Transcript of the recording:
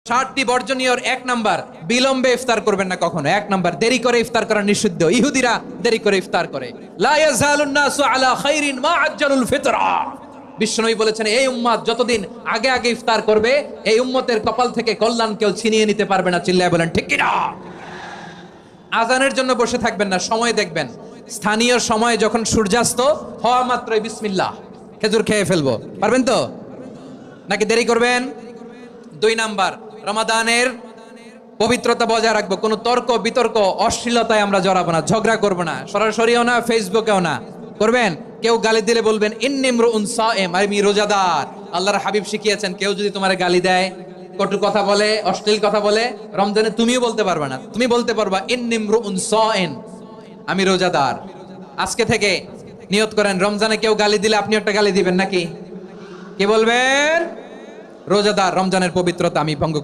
60টি বর্জনীয়র 1 number, বিলম্বে ইফতার করবেন না কখনো। 1 নাম্বার, দেরি করে ইফতার করা নিষিদ্ধ। ইহুদিরা দেরি করে ইফতার করে। লা ইয়াজালুন নাসু আলা খাইরিন মা আজ্জালুল ফিতরা। বিশ্বনবী বলেছেন, এই উম্মত যতদিন আগে আগে ইফতার করবে, এই উম্মতের কপাল থেকে কল্যাণ কেউ ছিনিয়ে নিতে পারবে না। চিল্লায় বলেন ঠিক কিনা? আজানের জন্য বসে থাকবেন না, সময় দেখবেন। স্থানীয় সময়ে যখন সূর্যাস্ত হওয়া মাত্রই বিসমিল্লাহ, খেজুর খেয়ে ফেলবো। পারবেন তো নাকি দেরি করবেন? 2 নাম্বার, রমাদানের পবিত্রতা বজায় রাখবো। কোনো তর্ক বিতর্ক অশ্লীলতায় আমরা জড়াবো না, ঝগড়া করবো না, সরাসরিও না, ফেসবুকেও না। করবেন কেউ গালি দিলে বলবেন ইন্নিমরুউন সায়েম, আমি রোজাদার। আল্লাহর হাবিব শিখিয়েছেন, কেউ যদি তোমার গালি দেয়, কটু কথা বলে, অশ্লীল কথা বলে, রমজানে তুমিও বলতে পারবে না। তুমি বলতে পারবা ইন্নিমরুউন সায়েম, আমি রোজাদার। আজকে থেকে নিয়ত করেন, রমজানে কেউ গালি দিলে আপনি একটা গালি দিবেন নাকি? কি বলবেন? রোজাদার, রমজানের পবিত্রতা আমি ভঙ্গ